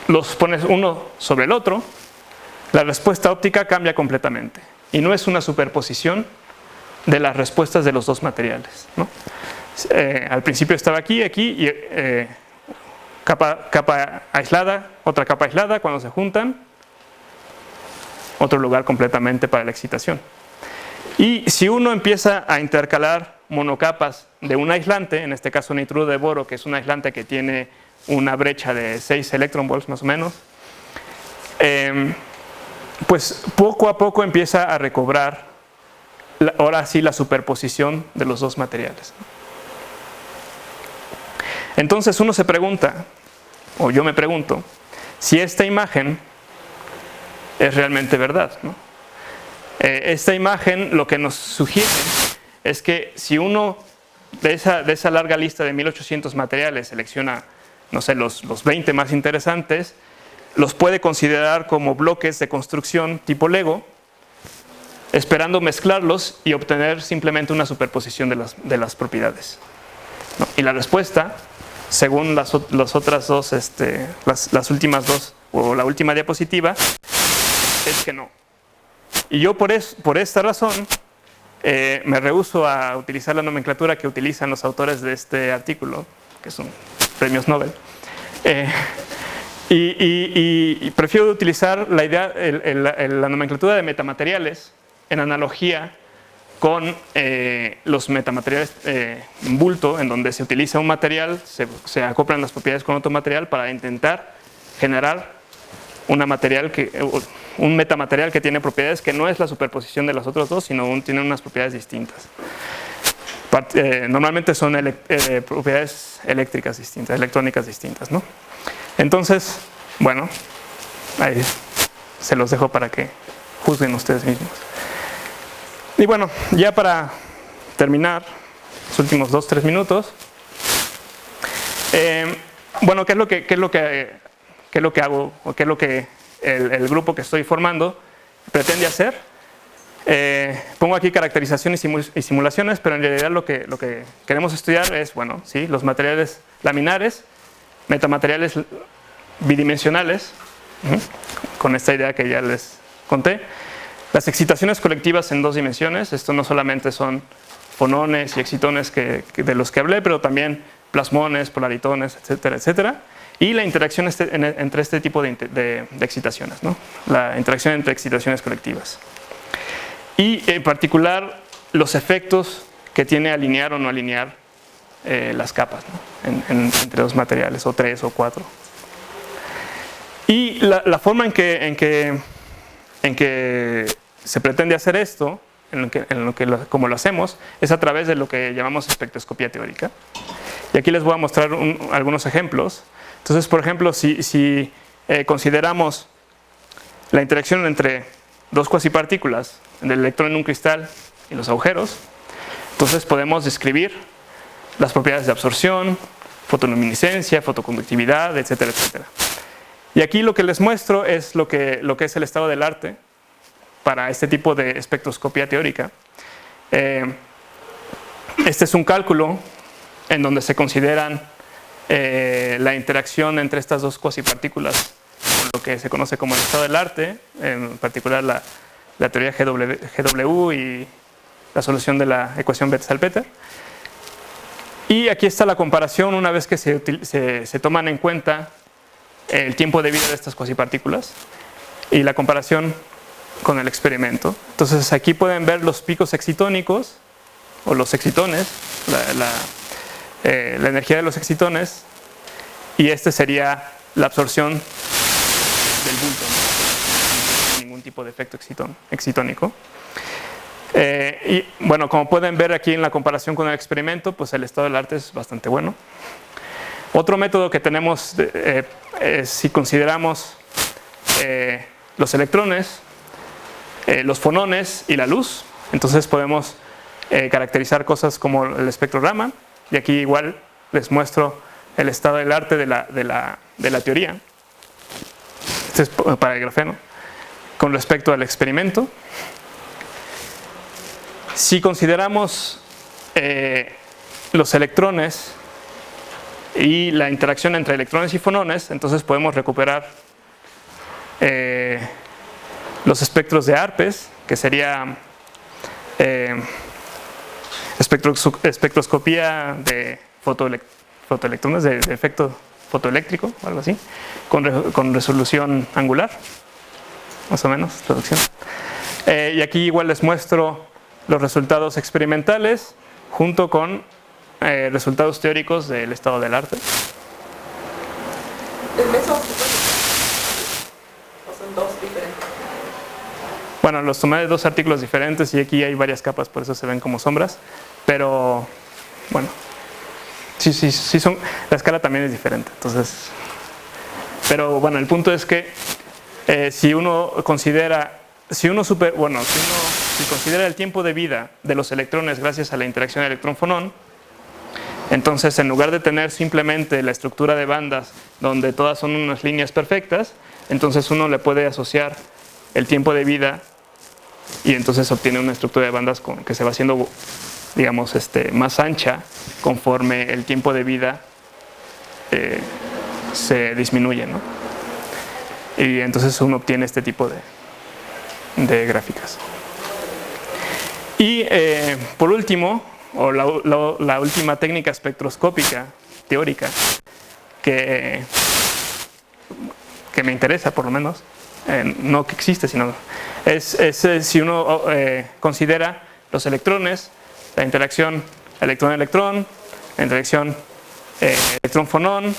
los pones uno sobre el otro, la respuesta óptica cambia completamente y no es una superposición de las respuestas de los 2 materiales, ¿no? Al principio estaba aquí y capa aislada, otra capa aislada, cuando se juntan, otro lugar completamente para la excitación. Y si uno empieza a intercalar monocapas de un aislante, en este caso nitruro de boro, que es un aislante que tiene una brecha de 6 electron volts más o menos, pues poco a poco empieza a recobrar, ahora sí, la superposición de los dos materiales. Entonces uno se pregunta, o yo me pregunto, si esta imagen es realmente verdad, ¿no? Esta imagen lo que nos sugiere es que si uno de esa larga lista de 1800 materiales selecciona, no sé, los 20 más interesantes, los puede considerar como bloques de construcción tipo Lego, esperando mezclarlos y obtener simplemente una superposición de las propiedades, ¿no? Y la respuesta, según las otras dos, las últimas dos, o la última diapositiva, es que no. Y yo por esta razón me rehúso a utilizar la nomenclatura que utilizan los autores de este artículo, que son premios Nobel. Y prefiero utilizar la nomenclatura de metamateriales en analogía con los metamateriales en bulto, en donde se utiliza un material, se acoplan las propiedades con otro material para intentar generar un metamaterial que tiene propiedades que no es la superposición de los otros dos, sino tiene unas propiedades distintas. Normalmente son propiedades eléctricas distintas, electrónicas distintas, ¿no? Entonces, bueno, ahí se los dejo para que juzguen ustedes mismos. Y bueno, ya para terminar, los últimos 2-3 minutos, bueno, ¿qué es lo que hago, o qué es lo que el grupo que estoy formando pretende hacer? Pongo aquí caracterización y simulaciones, pero en realidad lo que queremos estudiar es, bueno, sí, los materiales laminares, metamateriales bidimensionales, con esta idea que ya les conté, las excitaciones colectivas en 2 dimensiones. Esto no solamente son fonones y excitones de los que hablé, pero también plasmones, polaritones, etcétera, etcétera. Y la interacción entre este tipo de excitaciones, ¿no? La interacción entre excitaciones colectivas. Y en particular los efectos que tiene alinear o no alinear las capas, ¿no? Entre 2 materiales, o 3 o 4. Y la forma en que se pretende hacer esto, como lo hacemos, es a través de lo que llamamos espectroscopía teórica. Y aquí les voy a mostrar algunos ejemplos. Entonces, por ejemplo, si consideramos la interacción entre 2 cuasipartículas, el electrón en un cristal y los agujeros, entonces podemos describir las propiedades de absorción, fotoluminiscencia, fotoconductividad, etcétera, etcétera. Y aquí lo que les muestro es lo que es el estado del arte para este tipo de espectroscopía teórica. Este es un cálculo en donde se consideran la interacción entre estas 2 cuasipartículas con lo que se conoce como el estado del arte, en particular la teoría GW y la solución de la ecuación Bethe-Salpeter. Y aquí está la comparación una vez que se toman en cuenta el tiempo de vida de estas cuasipartículas y la comparación con el experimento. Entonces aquí pueden ver los picos excitónicos o los excitones, la energía de los excitones, y este sería la absorción del bulto, ¿no? Sin ningún tipo de efecto excitónico. Y bueno, como pueden ver aquí en la comparación con el experimento, pues el estado del arte es bastante bueno. Otro método que tenemos es si consideramos los electrones, los fonones y la luz. Entonces podemos caracterizar cosas como el espectro Raman, y aquí igual les muestro el estado del arte de la teoría. Este es para el grafeno. Con respecto al experimento, si consideramos los electrones y la interacción entre electrones y fonones, entonces podemos recuperar los espectros de ARPES, que sería espectroscopía de fotoelectrones, de efecto fotoeléctrico o algo así, con resolución angular, más o menos, traducción. Y aquí igual les muestro los resultados experimentales junto con resultados teóricos del estado del arte. El método que son dos diferentes. Bueno, los tomé de dos artículos diferentes y aquí hay varias capas, por eso se ven como sombras. Pero, bueno, sí son, la escala también es diferente. Entonces, pero bueno, el punto es que si uno considera, si considera el tiempo de vida de los electrones gracias a la interacción electrón-fonón, entonces en lugar de tener simplemente la estructura de bandas donde todas son unas líneas perfectas, entonces uno le puede asociar el tiempo de vida y entonces obtiene una estructura de bandas que se va haciendo, digamos, más ancha conforme el tiempo de vida se disminuye, ¿no? Y entonces uno obtiene este tipo de gráficas. Y por último, o la última técnica espectroscópica teórica que me interesa, por lo menos, no que existe, sino es si uno considera los electrones, la interacción electrón-electrón, la interacción electrón-fonón,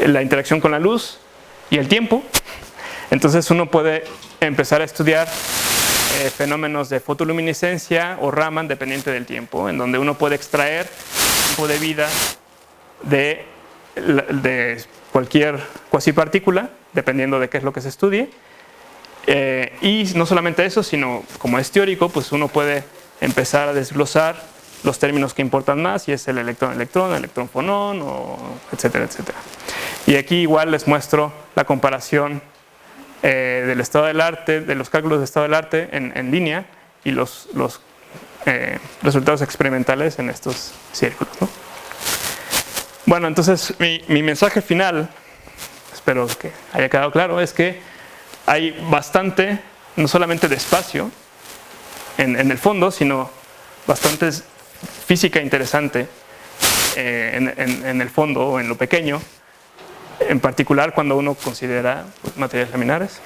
la interacción con la luz y el tiempo. Entonces uno puede empezar a estudiar fenómenos de fotoluminiscencia o Raman dependiente del tiempo, en donde uno puede extraer el tiempo de vida de cualquier cuasipartícula, dependiendo de qué es lo que se estudie. Y no solamente eso, sino como es teórico, pues uno puede empezar a desglosar los términos que importan más, si es el electrón-electrón, electrón-fonón, etcétera, etcétera. Y aquí igual les muestro la comparación del estado del arte, de los cálculos de estado del arte en línea y los resultados experimentales en estos círculos, ¿no? Bueno, entonces mi mensaje final, espero que haya quedado claro, es que hay bastante, no solamente de espacio en el fondo, sino bastante física interesante en el fondo o en lo pequeño, en particular cuando uno considera materiales laminares.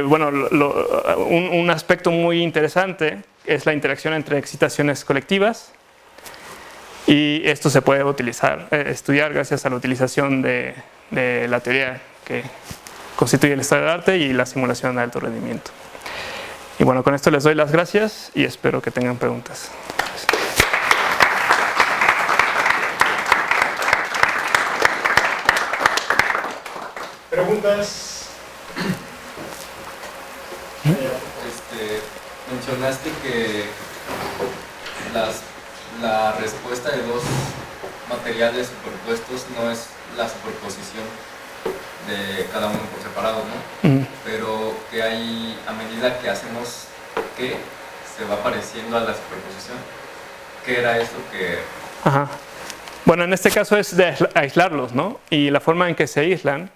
Bueno, un aspecto muy interesante es la interacción entre excitaciones colectivas, y esto se puede estudiar gracias a la utilización de la teoría que constituye el estado del arte y la simulación de alto rendimiento. Y bueno, con esto les doy las gracias y espero que tengan preguntas. ¿Preguntas? Mencionaste que la respuesta de dos materiales superpuestos no es la superposición de cada uno por separado, ¿no? Pero que hay, a medida que hacemos que se va pareciendo a la superposición. ¿Qué era esto que...? Ajá. Bueno, en este caso es de aislarlos, ¿no? Y la forma en que se aíslan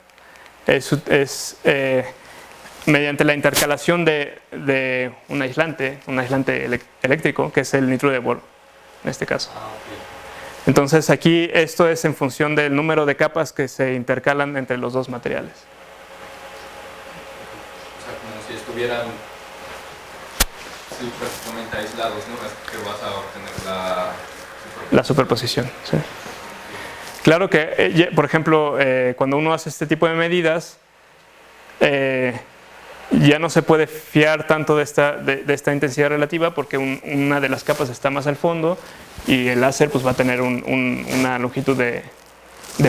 es mediante la intercalación de un aislante eléctrico, que es el nitruro de boro, en este caso. Okay. Entonces aquí esto es en función del número de capas que se intercalan entre los dos materiales. O sea, como si estuvieran perfectamente aislados, ¿no? Es que vas a obtener la superposición, sí. Claro que, por ejemplo, cuando uno hace este tipo de medidas, ya no se puede fiar tanto de esta intensidad relativa, porque una de las capas está más al fondo y el láser pues va a tener una longitud de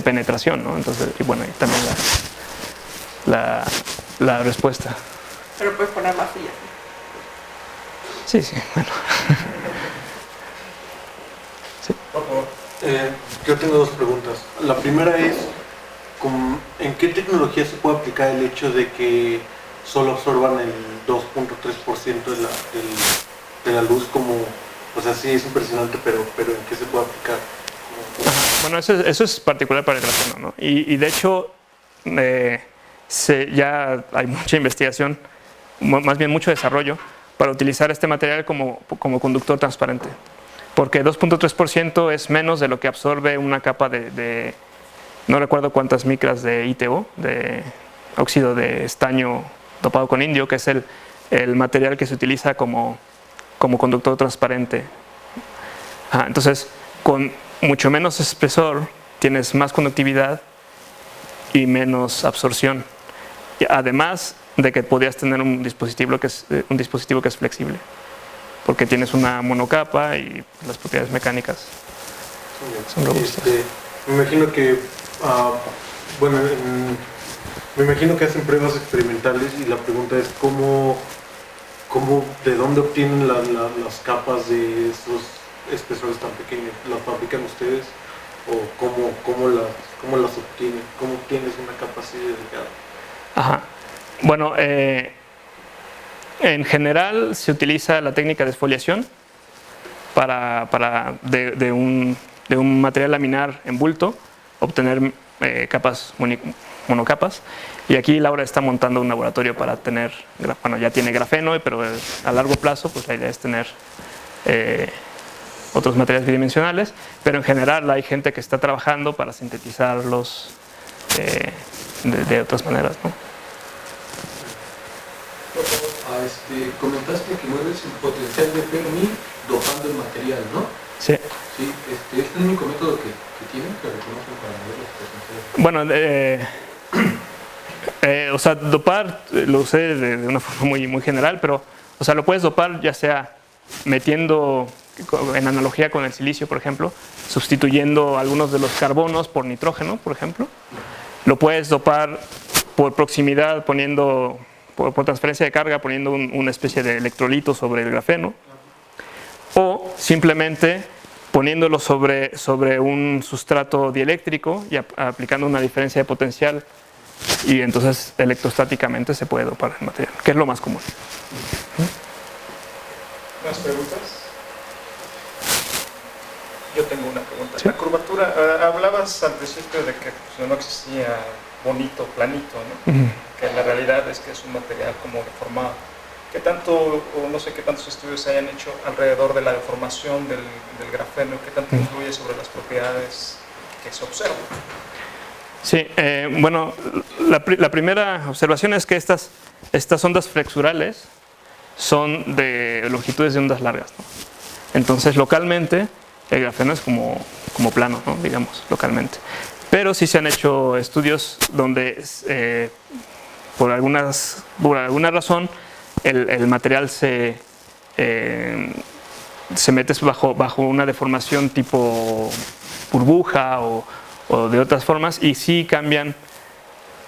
penetración, ¿no? Entonces, y bueno, y también la respuesta. Pero puedes poner más sillas. Sí, bueno. Sí. Por favor. Yo tengo dos preguntas. La primera es, ¿en qué tecnología se puede aplicar el hecho de que solo absorban el 2.3% de la luz? Como, o sea, sí es impresionante, pero ¿en qué se puede aplicar? Bueno, eso es particular para el grafeno, ¿no? Y de hecho, ya hay mucha investigación, más bien mucho desarrollo, para utilizar este material como conductor transparente. Porque 2.3% es menos de lo que absorbe una capa no recuerdo cuántas micras de ITO, de óxido de estaño dopado con indio, que es el material que se utiliza como conductor transparente. Entonces, con mucho menos espesor tienes más conductividad y menos absorción. Y además de que podrías tener un dispositivo que es flexible, porque tienes una monocapa y las propiedades mecánicas son robustas. Me imagino que, me imagino que hacen pruebas experimentales y la pregunta es ¿de dónde obtienen las capas de esos espesores tan pequeños? ¿Las fabrican ustedes o cómo las obtienen? ¿Cómo obtienes una capa así de delgada? Ajá. Bueno, en general se utiliza la técnica de exfoliación de un material laminar en bulto obtener capas monocapas, y aquí Laura está montando un laboratorio para tener, bueno, ya tiene grafeno, pero a largo plazo pues la idea es tener otros materiales bidimensionales, pero en general hay gente que está trabajando para sintetizarlos de otras maneras, ¿no? Comentaste que mueves el potencial de Fermi dopando el material, ¿no? Sí. Sí, ¿este es el único método que tienen, que reconocen para mover los potenciales? Bueno, o sea, dopar lo usé de una forma muy general, pero, o sea, lo puedes dopar ya sea metiendo, en analogía con el silicio, por ejemplo, sustituyendo algunos de los carbonos por nitrógeno, por ejemplo. Lo puedes dopar por proximidad, poniendo, por transferencia de carga, poniendo una especie de electrolito sobre el grafeno, o simplemente poniéndolo sobre un sustrato dieléctrico y aplicando una diferencia de potencial, y entonces electrostáticamente se puede dopar el material, que es lo más común. ¿Más preguntas? Yo tengo una pregunta. ¿Sí? La curvatura, hablabas al principio de que pues, no existía bonito, planito, ¿no? Que la realidad es que es un material como deformado. ¿Qué tanto, o no sé qué tantos estudios se hayan hecho alrededor de la deformación del grafeno? ¿Qué tanto influye sobre las propiedades que se observan? Sí, bueno, la primera observación es que estas ondas flexurales son de longitudes de ondas largas, ¿no? Entonces, localmente, el grafeno es como plano, ¿no? Digamos, localmente. Pero sí se han hecho estudios donde, por alguna razón, el material se mete bajo una deformación tipo burbuja o de otras formas, y sí cambian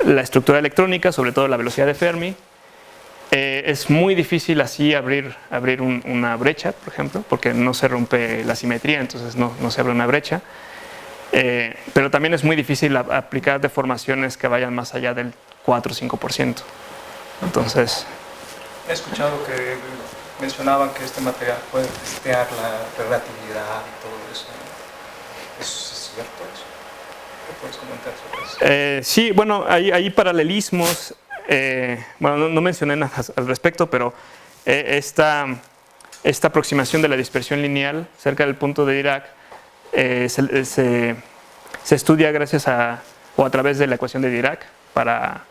la estructura electrónica, sobre todo la velocidad de Fermi. Es muy difícil así abrir una brecha, por ejemplo, porque no se rompe la simetría, entonces no se abre una brecha. Pero también es muy difícil aplicar deformaciones que vayan más allá del 4 o 5%. Entonces, he escuchado que mencionaban que este material puede testear la relatividad y todo eso. ¿Es cierto eso? ¿Qué puedes comentar sobre eso? Sí, bueno, hay paralelismos. Bueno, no mencioné nada al respecto, pero esta aproximación de la dispersión lineal cerca del punto de Dirac se estudia gracias a través de la ecuación de Dirac para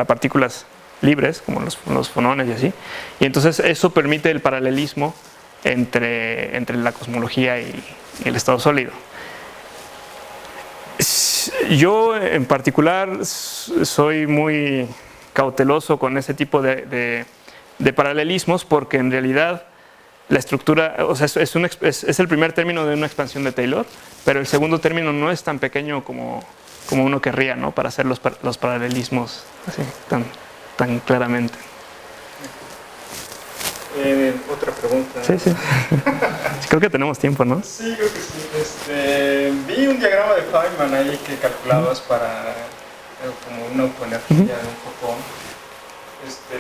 partículas libres, como los fonones y así. Y entonces eso permite el paralelismo entre la cosmología y el estado sólido. Yo en particular soy muy cauteloso con ese tipo de paralelismos, porque en realidad la estructura, o sea, es el primer término de una expansión de Taylor, pero el segundo término no es tan pequeño como uno querría, ¿no? Para hacer los paralelismos así, tan claramente. Otra pregunta. Sí. Creo que tenemos tiempo, ¿no? Sí, creo que sí. Vi un diagrama de Feynman ahí que calculabas para como una autoenergía de un fotón.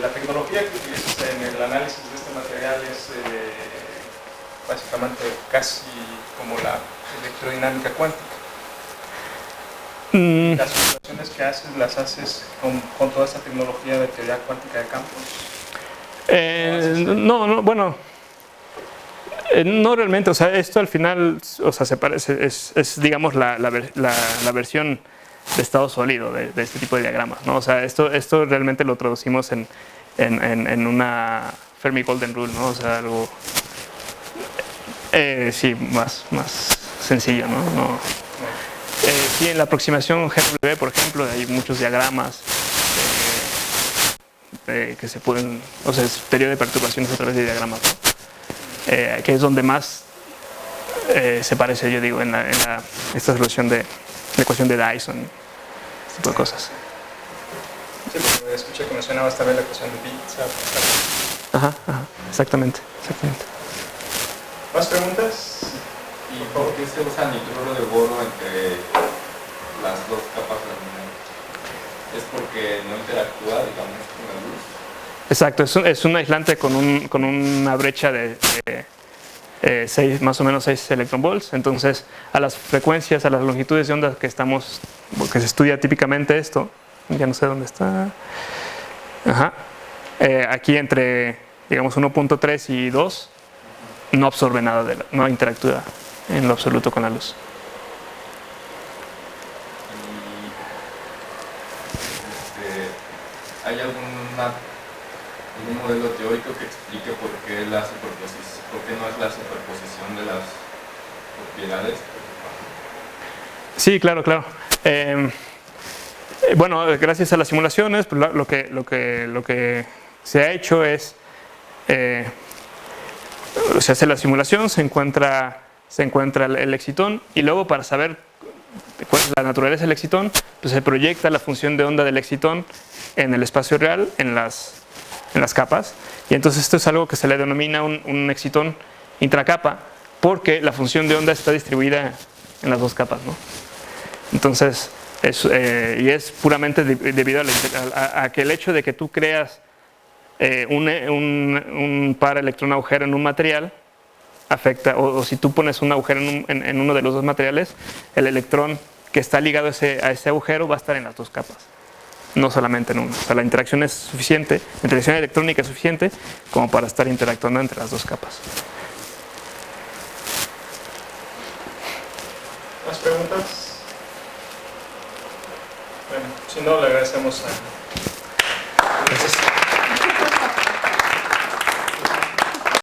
La tecnología que utilizas en el análisis de este material es básicamente casi como la electrodinámica cuántica. Las observaciones que haces, las haces con toda esta tecnología de teoría cuántica de campos. Bueno, no realmente, o sea, esto al final, o sea, se parece, es digamos la versión de estado sólido de este tipo de diagramas, ¿no? O sea, esto realmente lo traducimos en una Fermi Golden Rule, ¿no? O sea, algo sí, más sencillo, ¿no? aquí en la aproximación GW, por ejemplo, hay muchos diagramas que se pueden, o sea, es teoría de perturbaciones a través de diagramas, ¿no? Que es donde más se parece, yo digo, en esta solución de la ecuación de Dyson, ese tipo de cosas. Sí, porque escuché que mencionabas también la ecuación de bits. Ajá, exactamente. ¿Más preguntas? ¿Y por qué se usa nitruro de boro entre las dos capas laminales? ¿Es porque no interactúa, digamos, con la luz? Exacto, es un aislante con una brecha de más o menos 6 electronvolts. Entonces, a las frecuencias, a las longitudes de onda que se estudia típicamente esto, ya no sé dónde está. Ajá. Aquí entre, digamos, 1.3 y 2, no absorbe nada, no interactúa en lo absoluto con la luz. ¿Y hay algún modelo teórico que explique por qué no es la superposición de las propiedades? Sí, claro. Bueno, gracias a las simulaciones, pues lo que se ha hecho es se hace la simulación, se encuentra el excitón, y luego, para saber cuál es la naturaleza del excitón, pues se proyecta la función de onda del excitón en el espacio real, en las capas. Y entonces esto es algo que se le denomina un excitón intracapa, porque la función de onda está distribuida en las dos capas, ¿no? Entonces, es puramente debido a que el hecho de que tú creas un par electrón-agujero en un material afecta, o si tú pones un agujero en uno de los dos materiales, el electrón que está ligado a ese agujero va a estar en las dos capas, no solamente en uno. O sea, la interacción es suficiente, la interacción electrónica es suficiente como para estar interactuando entre las dos capas. ¿Más preguntas? Bueno, si no, le agradecemos a